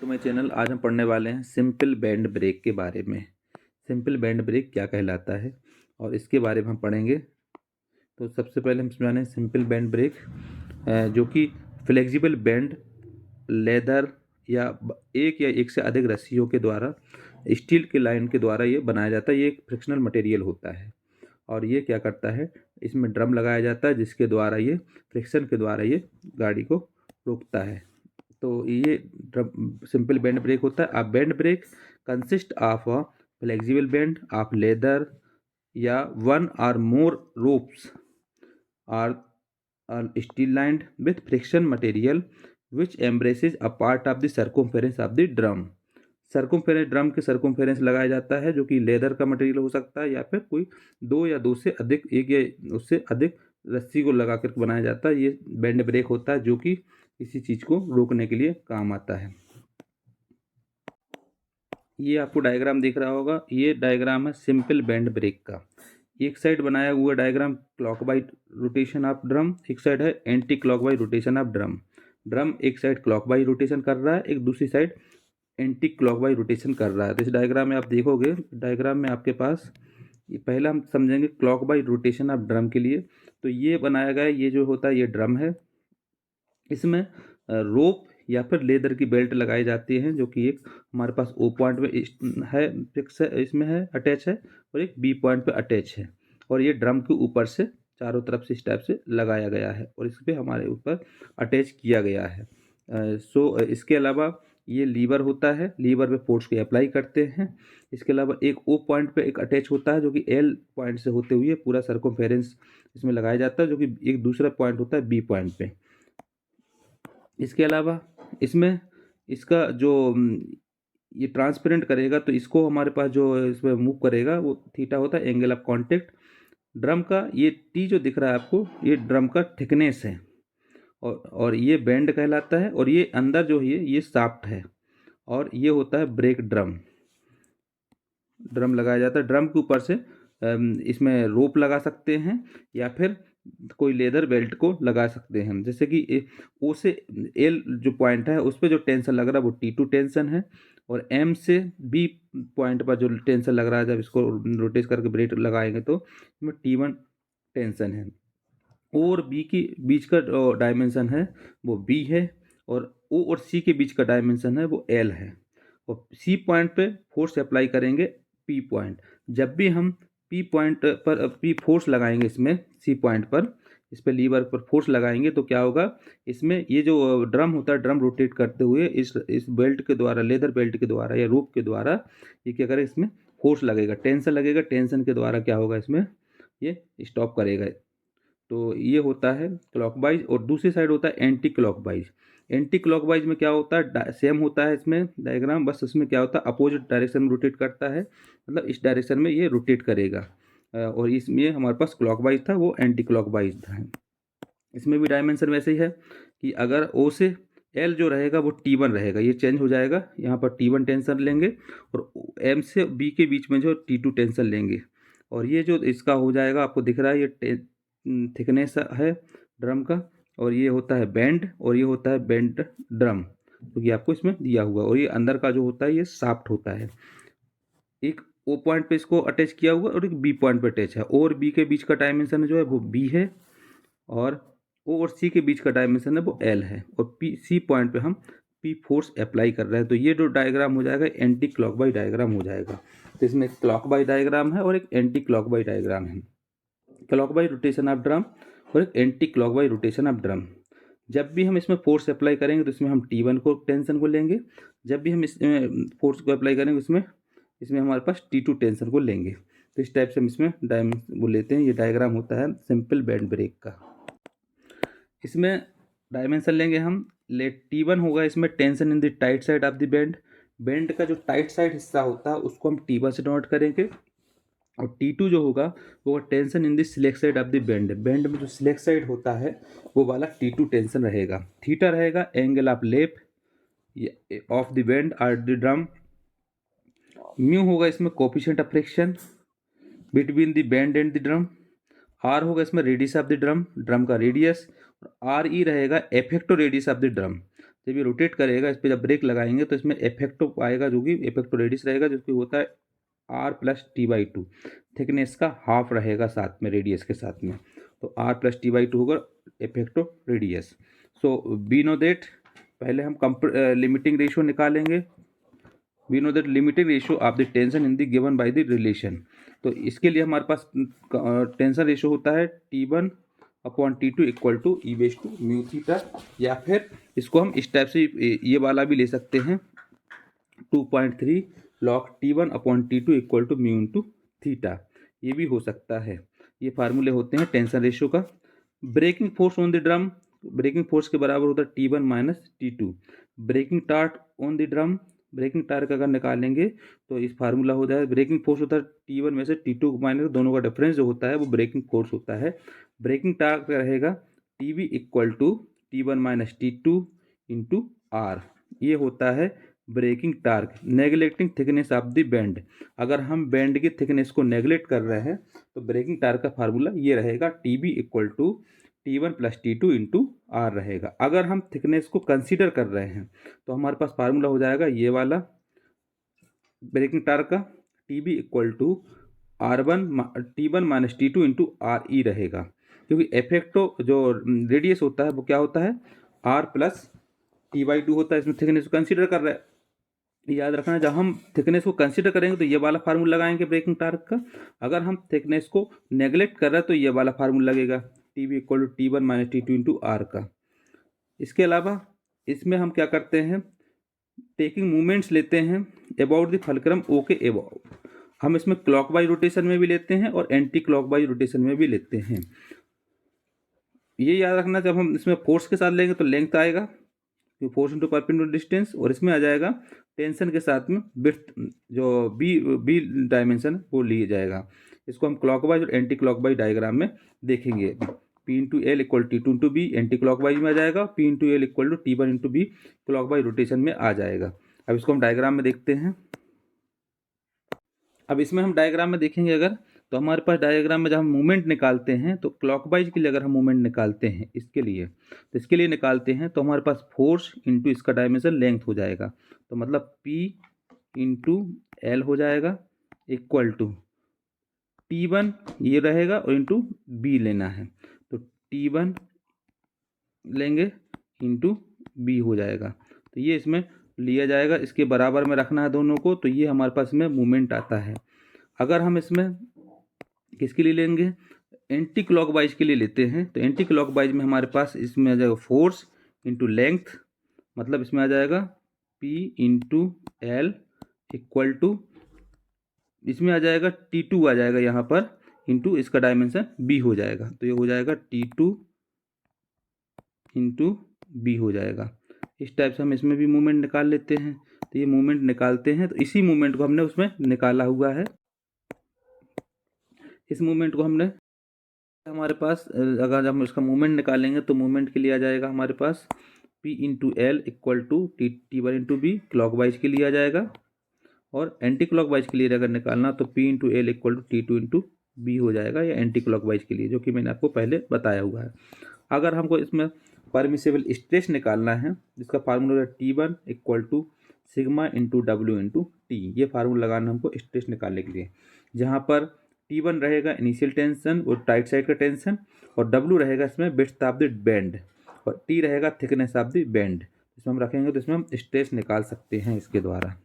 To my channel. आज हम पढ़ने वाले हैं सिंपल बैंड ब्रेक के बारे में। सिंपल बैंड ब्रेक क्या कहलाता है और इसके बारे में हम पढ़ेंगे। तो सबसे पहले हम समझाने सिंपल बैंड ब्रेक, जो कि फ्लेक्सिबल बैंड लेदर या एक से अधिक रस्सियों के द्वारा स्टील के लाइन के द्वारा ये बनाया जाता है। ये एक फ्रिक्शनल मटेरियल होता है और ये क्या करता है, इसमें ड्रम लगाया जाता है जिसके द्वारा ये फ्रिक्शन के द्वारा ये गाड़ी को रोकता है। तो ये सिंपल बैंड ब्रेक होता है। A band break consist of a flexible band of leather या वन और मोर रोप्स और steel lined with friction material which embraces a part of the circumference of the drum. Circumference, drum के circumference लगाया जाता है जो कि लेदर का मटेरियल हो सकता है या फिर कोई दो या दो से अधिक, एक या उससे अधिक रस्सी को लगा कर बनाया जाता है। ये बैंड ब्रेक होता है जो कि किसी चीज़ को रोकने के लिए काम आता है। ये आपको डायग्राम दिख रहा होगा, ये डायग्राम है सिंपल बैंड ब्रेक का। एक साइड बनाया हुआ diagram clockwise rotation of drum, एक साइड है anti clockwise rotation of drum. Drum एक साइड क्लॉकवाइज रोटेशन कर रहा है, एक दूसरी साइड एंटी क्लॉकवाइज रोटेशन कर रहा है। तो इस डायग्राम में आप देखोगे, डायग्राम में आपके पास ये पहला हम समझेंगे क्लॉकवाइज रोटेशन ऑफ ड्रम के लिए। तो ये बनाया गया, ये जो होता है ये ड्रम है, इसमें रोप या फिर लेदर की बेल्ट लगाई जाती हैं जो कि एक हमारे पास ओ पॉइंट में है, फिक्स है, इसमें है, अटैच है, और एक बी पॉइंट पे अटैच है। और ये ड्रम के ऊपर से चारों तरफ से इस टाइप से लगाया गया है और इस पे हमारे ऊपर अटैच किया गया है। इसके अलावा ये लीवर होता है, लीवर पे फोर्स को अप्लाई करते हैं। इसके अलावा एक ओ पॉइंट पे एक अटैच होता है जो कि एल पॉइंट से होते हुए पूरा सर्कमफेरेंस इसमें लगाया जाता है, जो कि एक दूसरा पॉइंट होता है बी पॉइंट पे। इसके अलावा इसमें इसका जो ये ट्रांसपेरेंट करेगा, तो इसको हमारे पास जो इसमें मूव करेगा वो थीटा होता है, एंगल ऑफ कांटेक्ट। ड्रम का ये टी जो दिख रहा है आपको, ये ड्रम का थिकनेस है और ये बैंड कहलाता है। और ये अंदर जो है ये शाफ्ट है और ये होता है ब्रेक ड्रम। ड्रम लगाया जाता है, ड्रम के ऊपर से इसमें रोप लगा सकते हैं या फिर कोई लेदर बेल्ट को लगा सकते हैं। जैसे कि ओ से एल जो पॉइंट है उस पर जो टेंशन लग रहा है वो T2 टेंशन है, और एम से बी पॉइंट पर जो टेंशन लग रहा है, जब इसको रोटेट करके ब्रेक लगाएंगे तो इसमें T1 टेंशन है। और बी के बीच का डायमेंशन है वो बी है, और ओ और सी के बीच का डायमेंशन है वो एल है। और सी पॉइंट पे फोर्स अप्लाई करेंगे पी पॉइंट। जब भी हम पी पॉइंट पर पी फोर्स लगाएंगे इसमें सी पॉइंट पर, इस पर लीवर पर फोर्स लगाएंगे तो क्या होगा, इसमें ये जो ड्रम होता है, ड्रम रोटेट करते हुए इस बेल्ट के द्वारा, लेदर बेल्ट के द्वारा या रूप के द्वारा ये क्या करें, इसमें फोर्स लगेगा, टेंशन लगेगा, टेंशन के द्वारा क्या होगा, इसमें ये स्टॉप करेगा। तो ये होता है क्लॉकवाइज। और दूसरी साइड होता है एंटी क्लॉकवाइज। एंटी क्लॉकवाइज में क्या होता है, सेम होता है इसमें डायग्राम, बस इसमें क्या होता है अपोजिट डायरेक्शन में रोटेट करता है, मतलब इस डायरेक्शन में ये रोटेट करेगा। और इसमें हमारे पास क्लॉकवाइज था, वो एंटी क्लॉकवाइज था। इसमें भी डायमेंशन वैसे ही है कि अगर ओ से एल जो रहेगा वो T1 रहेगा, ये चेंज हो जाएगा, यहाँ पर T1 टेंशन लेंगे, और एम से बी के बीच में जो T2 टेंशन लेंगे। और ये जो इसका हो जाएगा, आपको दिख रहा है ये थिकनेस है ड्रम का, और ये होता है बैंड, और ये होता है बैंड ड्रम क्योंकि आपको इसमें दिया हुआ। और ये अंदर का जो होता है ये शाफ्ट होता है, एक ओ पॉइंट पे इसको अटैच किया हुआ और एक बी पॉइंट पे अटैच है। ओ और बी के बीच का डायमेंशन जो है वो बी है, और ओ और सी के बीच का डायमेंशन है वो एल है, और पी सी पॉइंट पे हम पी फोर्स अप्लाई कर रहे हैं। तो ये जो डायग्राम हो जाएगा एंटी क्लॉकवाइज डायग्राम हो जाएगा। तो इसमें एक क्लॉकवाइज डायग्राम है और एक एंटी क्लॉकवाइज डायग्राम है। क्लॉकवाइज रोटेशन ऑफ ड्रम और एक anti clockwise rotation of drum. जब भी हम इसमें फोर्स अप्लाई करेंगे तो इसमें हम T1 को टेंशन को लेंगे, जब भी हम इसमें फोर्स को अप्लाई करेंगे इसमें इसमें हमारे पास T2 टेंशन को लेंगे। तो इस टाइप से हम इसमें वो लेते हैं। ये डायग्राम होता है सिंपल बैंड ब्रेक का। इसमें डायमेंशन लेंगे हम, लेट T1 होगा इसमें tension in the tight side of the band. Band का जो टाइट साइड हिस्सा होता है उसको हम T1 से डिनोट करेंगे, और T2 जो होगा वो tension in the select side of the band. Band में जो सिलेक्ट साइड होता है वो वाला T2 टेंशन रहेगा। थीटा रहेगा angle of left of the band और द ड्रम। म्यू होगा इसमें coefficient of friction between the band and the drum. R होगा इसमें radius of the drum, drum का रेडियस। और आर ई रहेगा effective radius of the drum. जब ये रोटेट करेगा, इस पर जब ब्रेक लगाएंगे तो इसमें इफेक्टिव आएगा, जो कि इफेक्टिव रेडियस रहेगा, जो कि होता है R+T/2। थिकनेस का हाफ रहेगा साथ में रेडियस के साथ में, तो R+T/2 होगा effective radius. So we know that, पहले हम लिमिटिंग रेशियो निकालेंगे। We know that limiting ratio of the tension in the given by the relation. तो इसके लिए हमारे पास टेंशन रेशियो होता है T1/T2 इक्वल टू E/μθ, या फिर इसको हम इस टाइप से ये वाला भी ले सकते हैं 2.3 log T1/T2 इक्वल टू μ/θ, ये भी हो सकता है। ये फार्मूले होते हैं टेंशन रेशियो का। Braking force on the drum, braking force के बराबर होता है T1 - T2। Braking torque on the drum, braking torque अगर निकालेंगे तो इस फार्मूला हो जाएगा, ब्रेकिंग फोर्स होता है T1 में से T2 को माइनस, दोनों का डिफरेंस जो होता है वो ब्रेकिंग फोर्स होता है। ब्रेकिंग टार्क रहेगा TB equal to T1 - T2 into R, ये होता है braking torque. Neglecting thickness of the band, अगर हम बेंड की थिकनेस को नेगलेक्ट कर रहे हैं तो ब्रेकिंग टार्क का फार्मूला ये रहेगा TB equal to T1 + T2 into R रहेगा। अगर हम थिकनेस को कंसीडर कर रहे हैं तो हमारे पास फार्मूला हो जाएगा ये वाला ब्रेकिंग टार्क का, TB equal to T1 - T2 into RE रहेगा, क्योंकि इफेक्टो जो रेडियस होता है वो क्या होता है R+T/2 होता है। इसमें थिकनेस को कंसीडर कर रहे हैं, याद रखना जब हम थिकनेस को कंसीडर करेंगे तो ये वाला फार्मूला लगाएंगे ब्रेकिंग टार्क का। अगर हम थिकनेस को नेगलेक्ट कर रहे हैं तो ये वाला फार्मूला लगेगा TB equal to T1 - T2 into R का। इसके अलावा इसमें हम क्या करते हैं, टेकिंग मूवमेंट्स लेते हैं अबाउट द फल्क्रम O के अबाउ। हम इसमें क्लॉकवाइज रोटेशन में भी लेते हैं और एंटी क्लॉकवाइज रोटेशन में भी लेते हैं। ये याद रखना, जब हम इसमें फोर्स के साथ लेंगे तो लेंथ आएगा, फोर्स इंटू परपेंडिकुलर डिस्टेंस, और इसमें आ जाएगा टेंशन के साथ में विड्थ, जो बी डायमेंशन वो लिया जाएगा। इसको हम क्लॉकवाइज और एंटी क्लॉकवाइज डायग्राम में देखेंगे। P/L equal T2/B anti clockwise में आ जाएगा, P/L equal to T1/B clockwise rotation में आ जाएगा। अब इसको हम डायग्राम में देखते हैं। अब इसमें हम डायग्राम में देखेंगे अगर, तो हमारे पास डायग्राम में जब हम मूवमेंट निकालते हैं तो क्लॉकवाइज के लिए अगर हम मूवमेंट निकालते हैं इसके लिए, तो इसके लिए निकालते हैं तो हमारे पास फोर्स इंटू इसका डायमेंशन लेंथ हो जाएगा, तो मतलब P/L हो जाएगा इक्वल टू T1 ये रहेगा और इंटू B लेना है, तो T1 लेंगे इंटू B हो जाएगा, तो ये इसमें लिया जाएगा, इसके बराबर में रखना है दोनों को, तो ये हमारे पास में मूवमेंट आता है। अगर हम इसमें किसके लिए लेंगे, एंटी क्लॉकवाइज के लिए लेते हैं, तो एंटी क्लॉकवाइज में हमारे पास इसमें आ जाएगा फोर्स इंटू लेंथ, मतलब इसमें आ जाएगा P/L इक्वल टू, इसमें आ जाएगा T2 आ जाएगा यहाँ पर इंटू इसका डायमेंशन B हो जाएगा, तो ये हो जाएगा T2 इंटू B हो जाएगा। इस टाइप से हम इसमें भी मूवमेंट निकाल लेते हैं। तो ये मूवमेंट निकालते हैं, तो इसी मूवमेंट को हमने उसमें निकाला हुआ है। इस मूवमेंट को हमने हमारे पास, अगर हम इसका मूवमेंट निकालेंगे तो मूवमेंट के लिए आ जाएगा हमारे पास P/L equal to T1/B clockwise के लिए आ जाएगा, और एंटी क्लॉकवाइज के लिए अगर निकालना तो P/L इक्वल टू T2/B हो जाएगा, या एंटी क्लॉकवाइज के लिए, जो कि मैंने आपको पहले बताया हुआ है। अगर हमको इसमें परमिसेबल स्ट्रेस निकालना है, जिसका फार्मूला है T1 equal to sigma into W into T, ये फार्मूला लगाना हमको स्ट्रेस निकालने के लिए, जहाँ पर T1 रहेगा इनिशियल टेंशन और टाइट साइड का टेंशन, और W रहेगा इसमें विड्थ ऑफ द बेंड, और T रहेगा थिकनेस ऑफ द बेंड। इसमें हम रखेंगे तो इसमें हम स्ट्रेस निकाल सकते हैं इसके द्वारा।